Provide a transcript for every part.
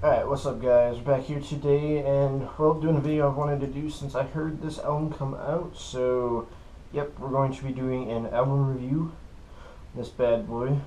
Alright, what's up guys? We're back here today and, well, doing a video I've wanted to do since I heard this album come out. So, yep, we're going to be doing an album review. This bad boy,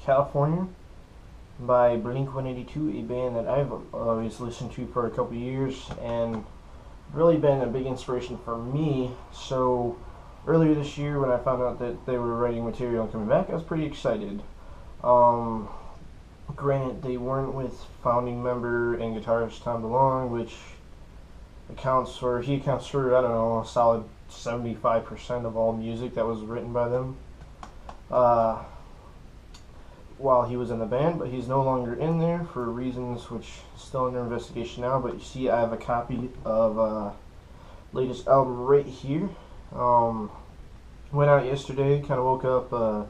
California by Blink-182, a band that I've always listened to for a couple years and really been a big inspiration for me. So, earlier this year when I found out that they were writing material and coming back, I was pretty excited. Granted, they weren't with founding member and guitarist Tom DeLonge, which accounts for, I don't know, a solid 75% of all music that was written by them uh, while he was in the band, but he's no longer in there for reasons which is still under investigation now. But you see, I have a copy of latest album right here. Went out yesterday, kind of woke up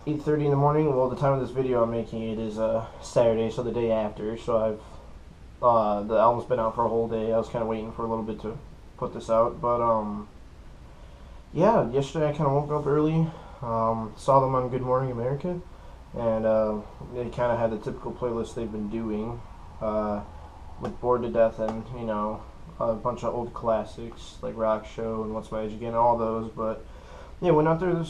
8:30 in the morning. Well, the time of this video I'm making it is Saturday, so the day after. So the album's been out for a whole day. I was kind of waiting for a little bit to put this out, but yeah, yesterday I kind of woke up early, saw them on Good Morning America, and they kind of had the typical playlist they've been doing, with Bored to Death and a bunch of old classics like Rock Show and What's My Age Again, all those. But yeah, went out there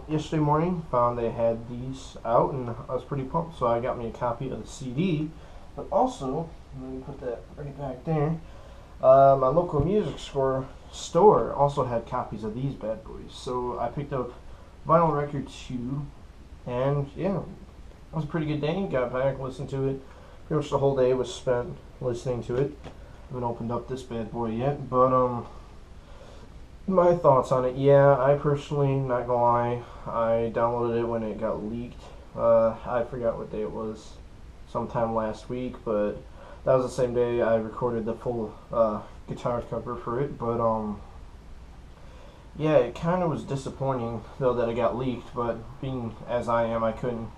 yesterday morning, found they had these out, and I was pretty pumped, so I got me a copy of the CD. But also, let me put that right back there, my local music store also had copies of these bad boys, so I picked up vinyl record 2, and yeah, it was a pretty good day. Got back, listened to it. Pretty much the whole day was spent listening to it. I haven't opened up this bad boy yet, but my thoughts on it. Yeah, I personally, not gonna lie, I downloaded it when it got leaked. I forgot what day it was, sometime last week, but that was the same day I recorded the full guitar cover for it. But yeah, it kind of was disappointing though that it got leaked. But being as I am, I couldn't,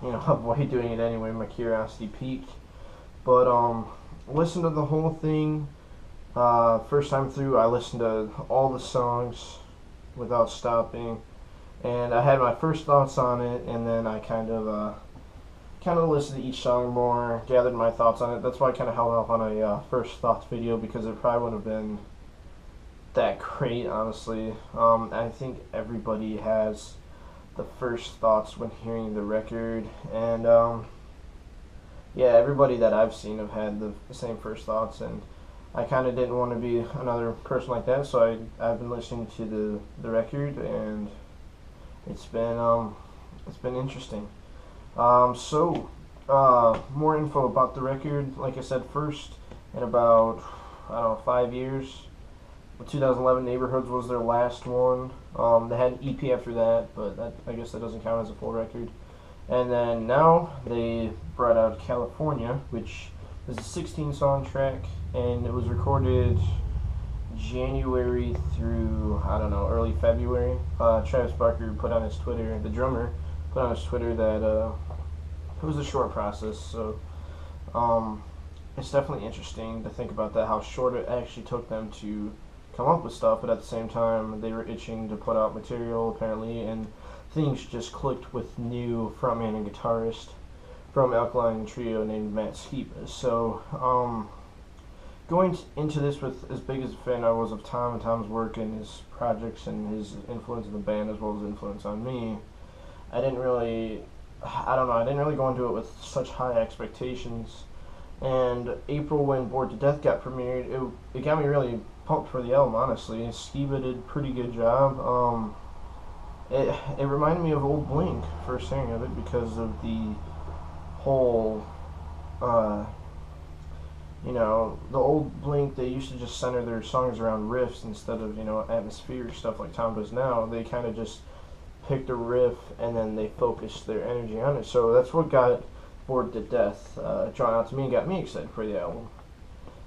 avoid doing it anyway. My curiosity piqued. But listened to the whole thing. First time through, I listened to all the songs without stopping, and I had my first thoughts on it, and then I kind of listened to each song more, gathered my thoughts on it. That's why I kind of held off on a first thoughts video, because it probably wouldn't have been that great, honestly. I think everybody has the first thoughts when hearing the record, and yeah, everybody that I've seen have had the same first thoughts, and I kind of didn't want to be another person like that, so I've been listening to the record, and it's been interesting. More info about the record. Like I said, first in about, I don't know, 5 years. 2011 Neighborhoods was their last one. They had an EP after that, but I guess that doesn't count as a full record. And then now they brought out California, which is a 16-song track, and it was recorded January through, I don't know, early February. Travis Barker put on his Twitter, the drummer, put on his Twitter that it was a short process. So it's definitely interesting to think about that, how short it actually took them to come up with stuff, but at the same time they were itching to put out material apparently, and things just clicked with new frontman and guitarist from Alkaline Trio named Matt Skiba. So, going into this with as big as a fan I was of Tom and Tom's work and his projects and his influence in the band as well as influence on me, I didn't really go into it with such high expectations. And April, when Bored to Death got premiered, it got me really pumped for the album, honestly. Skiba did a pretty good job. It reminded me of old Blink, first hearing of it, because of the whole, the old Blink, they used to just center their songs around riffs instead of, atmospheric stuff like Tom does now. They kind of just picked a riff and then they focused their energy on it. So that's what got Bored to Death drawn out to me and got me excited for the album.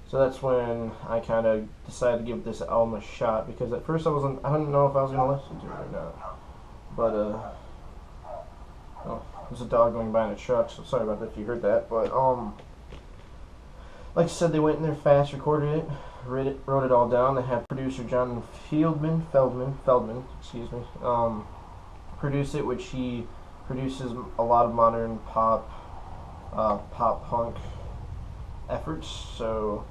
So that's when I kind of decided to give this album a shot, because at first I didn't know if I was going to listen to it or not. But, oh, there's a dog going by in a truck, so sorry about that if you heard that. But, like I said, they went in there fast, recorded it, wrote it all down. They had producer John Feldman, produce it, which he produces a lot of modern pop pop punk efforts. So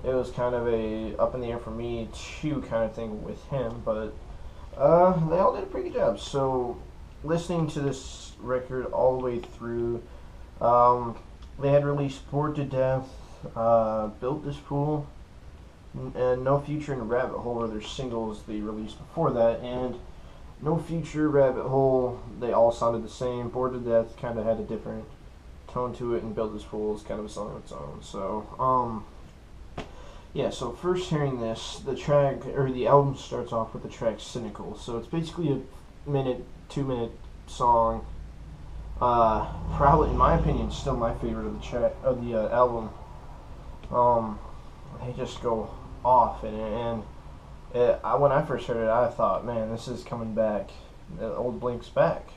it was kind of a up in the air for me too kind of thing with him, but they all did a pretty good job. So listening to this record all the way through, they had released Bored to Death, Built This Pool, and No Future and Rabbit Hole were their singles they released before that, and No Future, Rabbit Hole, they all sounded the same. Bored to Death kind of had a different tone to it, and Built This Pool is kind of a song of its own. So, yeah, so first hearing this, the track, or the album starts off with the track Cynical. So it's basically a 2-minute song. Probably, in my opinion, still my favorite of the album. They just go off in it, and when I first heard it, I thought, man, this is coming back. The old Blink's back.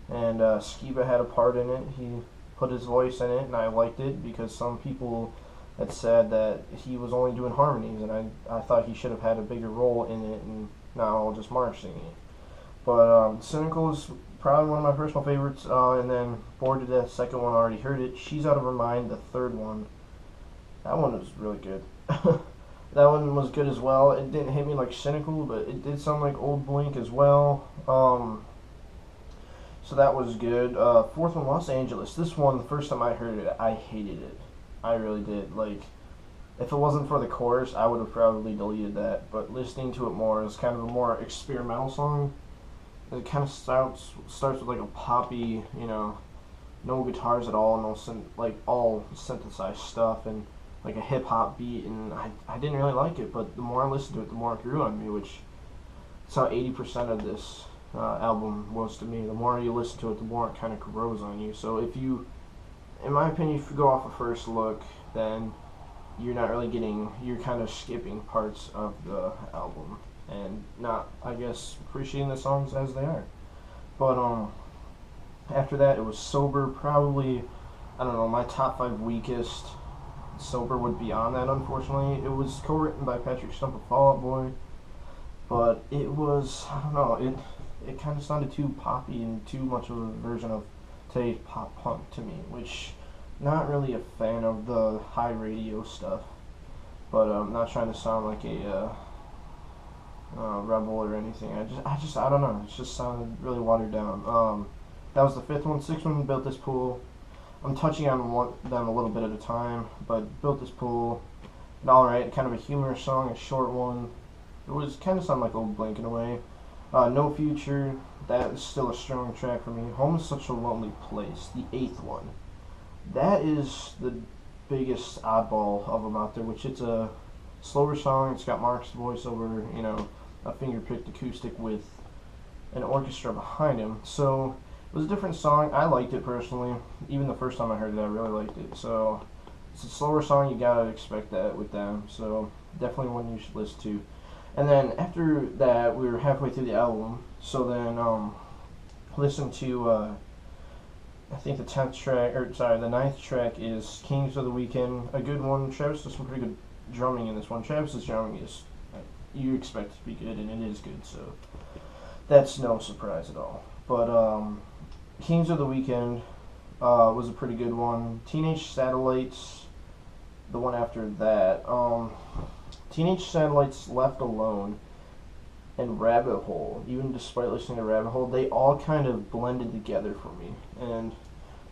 And Skiba had a part in it. He put his voice in it, and I liked it because some people had said that he was only doing harmonies, and I thought he should have had a bigger role in it, and not all just Mark singing it. But Cynical is probably one of my personal favorites, and then Bored to Death, second one, I already heard it. She's Out of Her Mind, the third one. That one was really good. That one was good as well. It didn't hit me like Cynical, but it did sound like old Blink as well. So that was good. Fourth one, Los Angeles. This one, the first time I heard it, I hated it. I really did. Like, if it wasn't for the chorus, I would have probably deleted that. But listening to it more, it's kind of a more experimental song. It kind of starts with like a poppy, no guitars at all, like all synthesized stuff, and like a hip hop beat, and I didn't really like it. But the more I listened to it, the more it grew on me, which is how 80% of this album was to me. The more you listen to it, the more it kind of grows on you. So if you, in my opinion, if you go off a first look, then you're not really you're kind of skipping parts of the album and not, I guess, appreciating the songs as they are. But after that, it was Sober. Probably, I don't know, my top 5 weakest. Sober would be on that, unfortunately. It was co-written by Patrick Stump of Fall Out Boy, but it was, I don't know, it kind of sounded too poppy and too much of a version of today's pop punk to me, which not really a fan of the high radio stuff, but I'm not trying to sound like a rebel or anything. I don't know. It just sounded really watered down. That was the 5th one. 6th one, Built This Pool. I'm touching on them a little bit at a time, but Built This Pool, alright, kind of a humorous song, a short one. It was kind of sound like old Blink in a way. No Future, that is still a strong track for me. Home is Such a Lonely Place, the 8th one. That is the biggest oddball of them out there, which it's a slower song. It's got Mark's voice over, a finger-picked acoustic with an orchestra behind him. So it was a different song. I liked it personally. Even the first time I heard it, I really liked it. So it's a slower song. You gotta expect that with them. So definitely one you should listen to. And then after that, we were halfway through the album. So then listen to I think the 10th track, or sorry, the 9th track is Kings of the Weekend. A good one. Travis does some pretty good drumming in this one. Travis's drumming is, you expect it to be good, and it is good, so that's no surprise at all. But Kings of the Weekend was a pretty good one. Teenage Satellites, the one after that. Teenage Satellites, Left Alone, and Rabbit Hole, even despite listening to Rabbit Hole, they all kind of blended together for me. And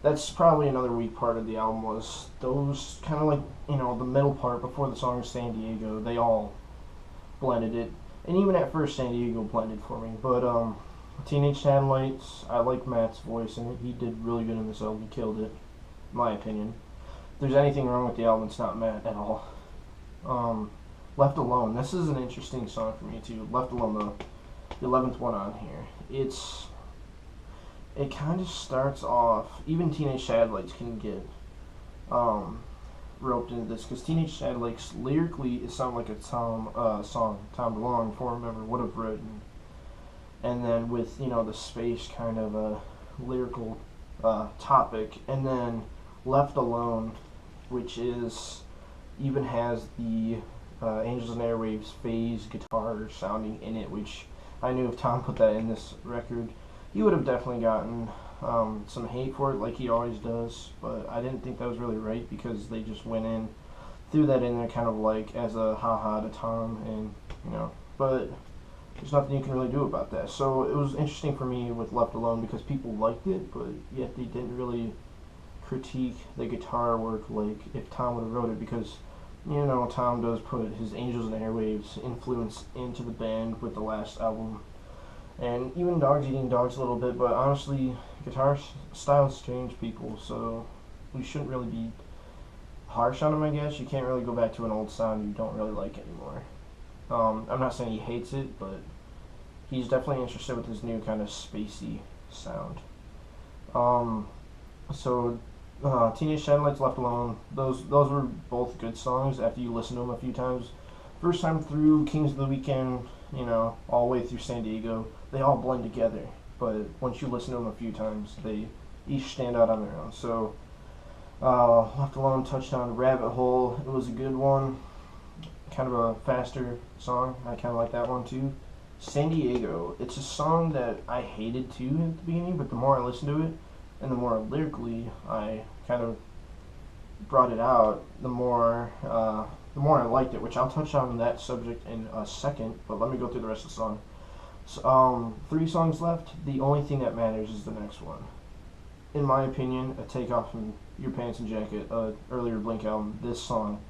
that's probably another weak part of the album, was those kind of like, the middle part before the song San Diego, they all blended it. And even at first, San Diego blended for me. But Teenage Satellites, I like Matt's voice in it. He did really good in this album. He killed it, in my opinion. If there's anything wrong with the album, it's not Matt at all. Left Alone, this is an interesting song for me too. Left Alone, the 11th one on here. It kind of starts off, even Teenage Satellites can get roped into this, because Teenage Satellites lyrically, it sounds like a song Tom DeLonge, former member, would have written. And then with, the space kind of a lyrical topic. And then Left Alone, which even has the Angels and Airwaves phase guitar sounding in it, which I knew if Tom put that in this record, he would have definitely gotten some hate for it like he always does, but I didn't think that was really right because they just went in, threw that in there kind of like as a haha to Tom, and but there's nothing you can really do about that. So it was interesting for me with Left Alone because people liked it, but yet they didn't really critique the guitar work like if Tom would have wrote it, because Tom does put his Angels and Airwaves influence into the band with the last album, and even Dogs Eating Dogs a little bit, but honestly, guitar styles change people, so we shouldn't really be harsh on him, I guess. You can't really go back to an old sound you don't really like anymore. I'm not saying he hates it, but he's definitely interested with his new kind of spacey sound. So Teenage Satellites, Left Alone, those were both good songs after you listen to them a few times. First time through, Kings of the Weekend, all the way through San Diego, they all blend together. But once you listen to them a few times, they each stand out on their own. So Left Alone, Touchdown, Rabbit Hole, it was a good one. Kind of a faster song. I kind of like that one too. San Diego, it's a song that I hated too at the beginning, but the more I listened to it, and the more lyrically I kind of brought it out, the more I liked it, which I'll touch on that subject in a second, but let me go through the rest of the song. So, 3 songs left. The only thing that matters is the next one. In my opinion, a Take Off Your Pants and Jacket, earlier Blink album, this song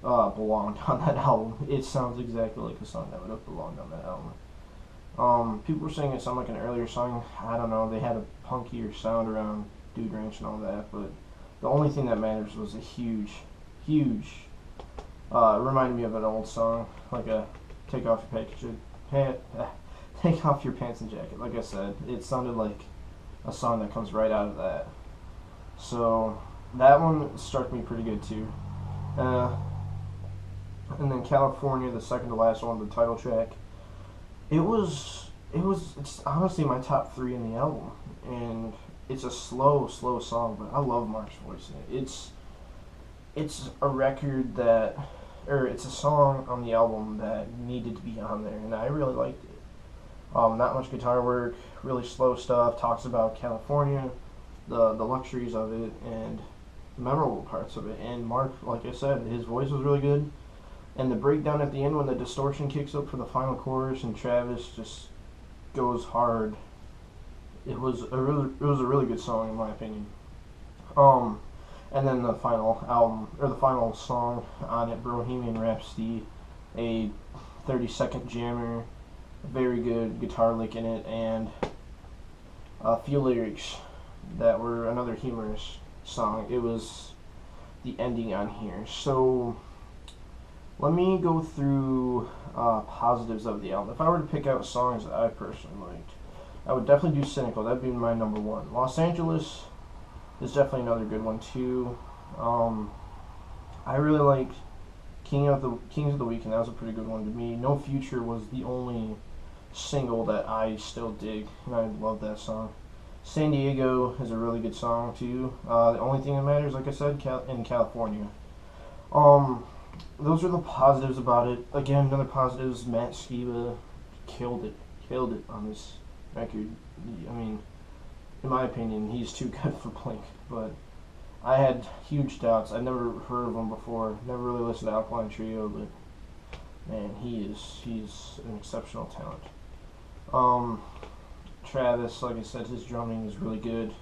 belonged on that album. It sounds exactly like a song that would have belonged on that album. People were saying it sounded like an earlier song. I don't know, they had a punkier sound around Dude Ranch and all that, but the only thing that matters was a huge, reminded me of an old song, like a Take Off Your Pants and Jacket. Like I said, it sounded like a song that comes right out of that. So that one struck me pretty good too. And then California, the second to last one, the title track. It's honestly my top 3 in the album, and it's a slow song, but I love Mark's voice in it. It's a record that, or it's a song on the album that needed to be on there, and I really liked it. Not much guitar work, really slow stuff, talks about California, the luxuries of it, and the memorable parts of it. And Mark, like I said, his voice was really good. And the breakdown at the end when the distortion kicks up for the final chorus and Travis just goes hard. It was a really good song in my opinion. And then the final song on it, Bohemian Rhapsody, a 30-second jammer, a very good guitar lick in it, and a few lyrics that were another humorous song. It was the ending on here. So let me go through positives of the album. If I were to pick out songs that I personally liked, I would definitely do Cynical. That'd be my number 1. Los Angeles is definitely another good one too. I really liked Kings of the Weekend. That was a pretty good one to me. No Future was the only single that I still dig, and I love that song. San Diego is a really good song too. The Only Thing That Matters, like I said, in California. Those are the positives about it. Again, another positive is Matt Skiba killed it on this record. I mean, in my opinion, he's too good for Blink, but I had huge doubts. I'd never heard of him before, never really listened to Alkaline Trio, but man, he's an exceptional talent. Travis, like I said, his drumming is really good.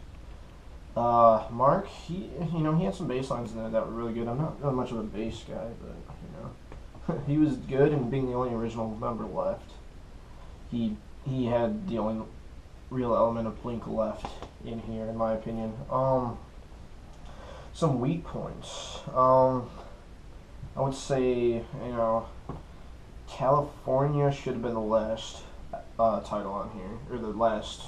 Mark, he had some bass lines in there that were really good. I'm not much of a bass guy, but he was good, and being the only original member left, he had the only real element of Blink left in here, in my opinion. Some weak points. I would say, California should have been the last title on here, or the last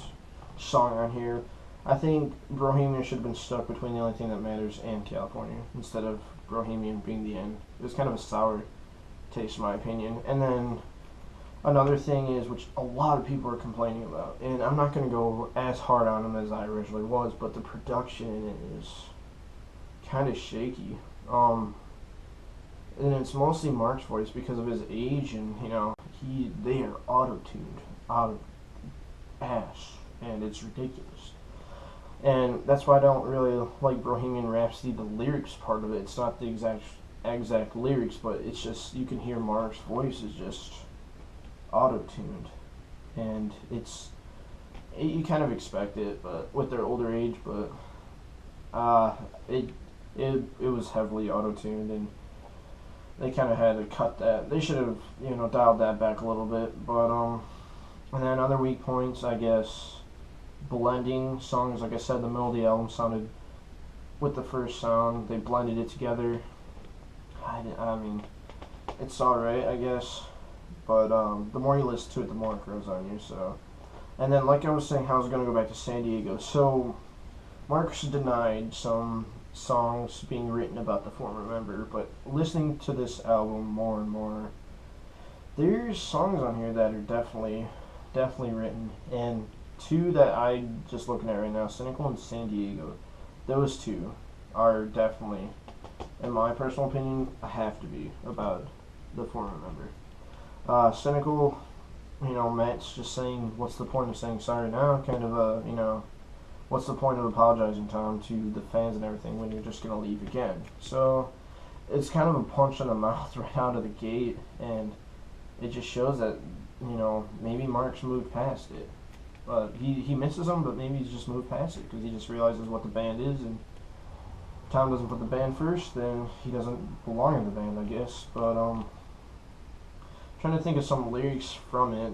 song on here. I think Bohemian should have been stuck between The Only Thing That Matters and California, instead of Bohemian being the end. It was kind of a sour taste, in my opinion. And then another thing is, which a lot of people are complaining about, and I'm not going to go as hard on them as I originally was, but the production in it is kind of shaky. And it's mostly Mark's voice because of his age, and they are auto-tuned out of ass, and it's ridiculous. And that's why I don't really like Bohemian Rhapsody, the lyrics part of it. It's not the exact lyrics, but it's just, you can hear Mark's voice is just auto-tuned. And you kind of expect it, but with their older age, but it it was heavily auto-tuned, and they kind of had to cut that. They should have, dialed that back a little bit. But and then other weak points, I guess, blending songs. Like I said, the middle of the album sounded with the first sound. They blended it together. I mean, it's alright, I guess. But the more you listen to it, the more it grows on you. So, and then like I was saying, how I was gonna go back to San Diego. So, Marcus denied some songs being written about the former member, but listening to this album more and more, there's songs on here that are definitely written, and two that I'm just looking at right now, Cynical and San Diego, those two are definitely, in my personal opinion, have to be about the former member. Cynical, Matt's just saying, what's the point of saying sorry now? Kind of what's the point of apologizing, Tom, to the fans and everything when you're just going to leave again? So it's kind of a punch in the mouth right out of the gate, and it just shows that, maybe Mark's moved past it. He misses them, but maybe he's just moved past it because he just realizes what the band is, and Tom doesn't put the band first, then he doesn't belong in the band, I guess. But trying to think of some lyrics from it.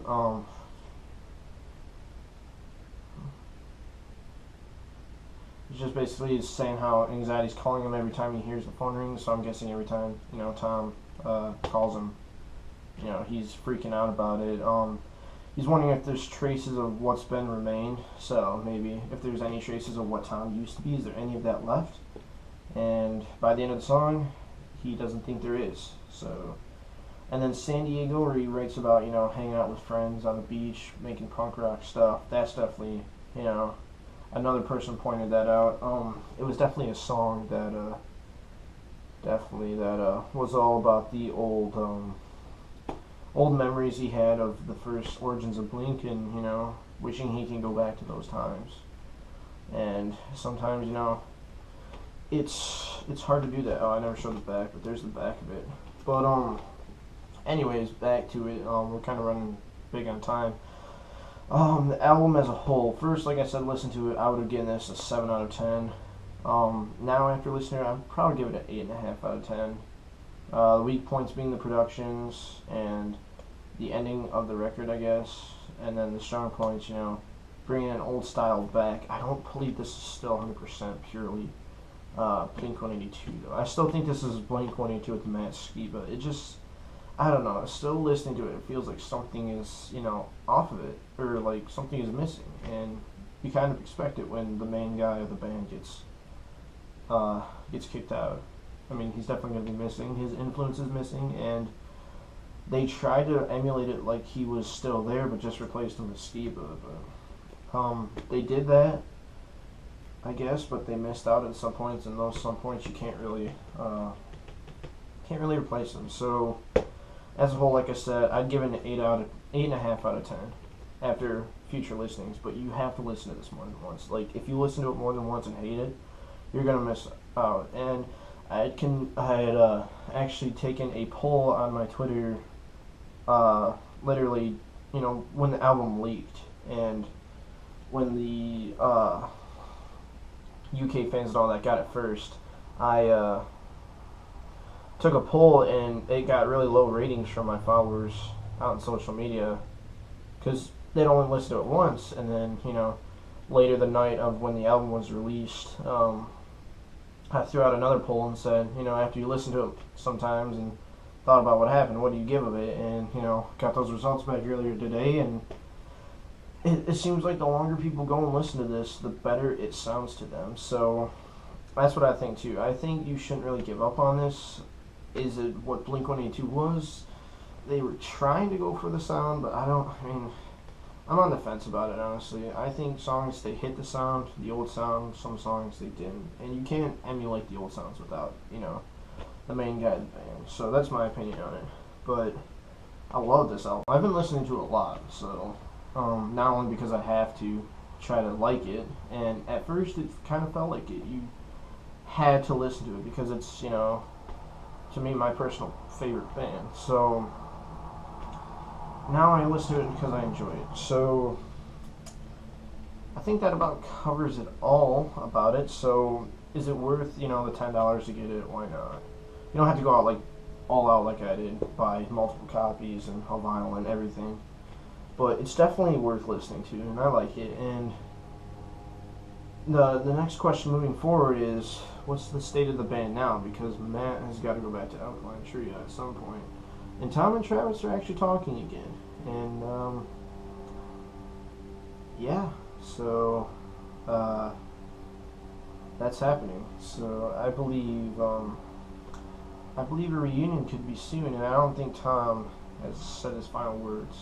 It's just basically saying how anxiety's calling him every time he hears the phone ring. So I'm guessing every time Tom calls him, he's freaking out about it. He's wondering if there's traces of what's been remained. So maybe if there's any traces of what Tom used to be, is there any of that left? And by the end of the song, he doesn't think there is. So, and then San Diego, where he writes about hanging out with friends on the beach, making punk rock stuff. That's definitely another person pointed that out. It was definitely a song that was all about the old memories he had of the first origins of Blink, and wishing he can go back to those times. And sometimes it's hard to do that. Oh, I never showed the back, but there's the back of it. But anyways, back to it. We're kind of running big on time. The album as a whole, first, like I said, listen to it, I would have given this a 7 out of 10. Now, after listening to it, I'd probably give it an 8.5 out of 10. The weak points being the productions and the ending of the record, I guess. And then the strong points, bringing an old style back. I don't believe this is still 100% purely Blink-182, though. I still think this is Blink-182 with the Matt Skiba. It just, I don't know, still listening to it, it feels like something is, off of it, or like something is missing, and you kind of expect it when the main guy of the band gets kicked out. I mean, he's definitely going to be missing, his influence is missing, and they tried to emulate it like he was still there, but just replaced him with Skiba, but they did that, I guess, but they missed out at some points, and those some points you can't really replace them. So as a whole, like I said, I'd give it an 8.5 out of 10 after future listenings, but you have to listen to this more than once. Like, if you listen to it more than once and hate it, you're gonna miss out. And I had actually taken a poll on my Twitter, literally, when the album leaked, and when the UK fans and all that got it first, I took a poll, and it got really low ratings from my followers out on social media because they'd only listen to it once, and then later the night of when the album was released, I threw out another poll and said, after you listen to it sometimes and thought about what happened, what do you give of it? And got those results back earlier today, and it seems like the longer people go and listen to this, the better it sounds to them. So that's what I think too. I think you shouldn't really give up on this. Is it what Blink-182 was? They were trying to go for the sound, but I'm on the fence about it, honestly. I think songs, they hit the sound, the old sound, some songs they didn't. And you can't emulate the old sounds without, the main guy of the band. So that's my opinion on it. But I love this album. I've been listening to it a lot, so not only because I have to, try to like it. And at first, it kind of felt like it. You had to listen to it because it's, you know, to me, my personal favorite band. So now I listen to it because I enjoy it. So I think that about covers it all about it. So is it worth, you know, the $10 to get it? Why not? You don't have to go out like all out like I did, buy multiple copies and a vinyl and everything. But it's definitely worth listening to, and I like it. And the next question moving forward is, what's the state of the band now? Because Matt has got to go back to Alkaline Trio at some point. And Tom and Travis are actually talking again. And, yeah, so, that's happening. So I believe a reunion could be soon, and I don't think Tom has said his final words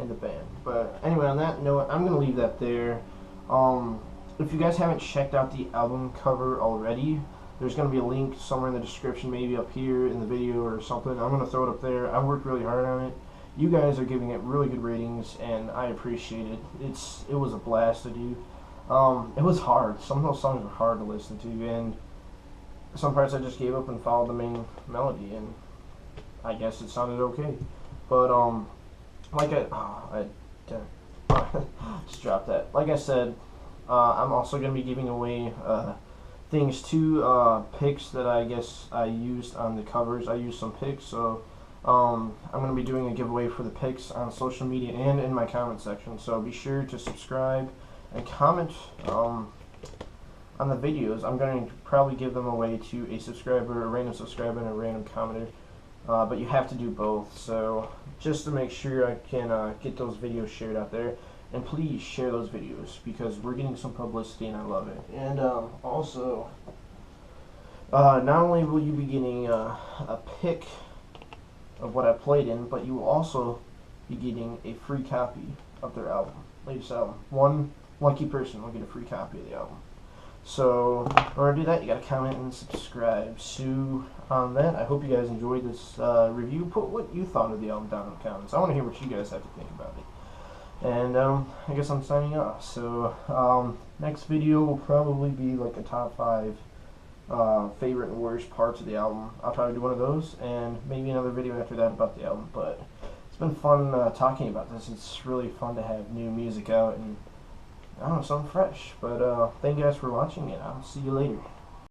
in the band. But anyway, on that note, I'm going to leave that there. If you guys haven't checked out the album cover already, there's going to be a link somewhere in the description, maybe up here in the video or something. I'm going to throw it up there. I worked really hard on it. You guys are giving it really good ratings, and I appreciate it. It was a blast to do. It was hard. Some of those songs were hard to listen to, and some parts I just gave up and followed the main melody, and I guess it sounded okay. But like I just dropped that. Like I said, I'm also going to be giving away things too, picks that I guess I used on the covers. I used some picks, so I'm going to be doing a giveaway for the picks on social media and in my comment section. So be sure to subscribe and comment on the videos. I'm going to probably give them away to a subscriber, a random subscriber, and a random commenter. But you have to do both. So just to make sure I can get those videos shared out there. And please share those videos because we're getting some publicity and I love it. And also, not only will you be getting a pic of what I played in, but you will also be getting a free copy of their album, latest album. One lucky person will get a free copy of the album. So in order to do that, you gotta comment and subscribe. So on that, I hope you guys enjoyed this review. Put what you thought of the album down in the comments. I want to hear what you guys have to think about it. And I guess I'm signing off. So next video will probably be like a top 5 favorite and worst parts of the album. I'll try to do one of those, and maybe another video after that about the album. But it's been fun talking about this. It's really fun to have new music out and I don't know, something fresh. But thank you guys for watching, and I'll see you later.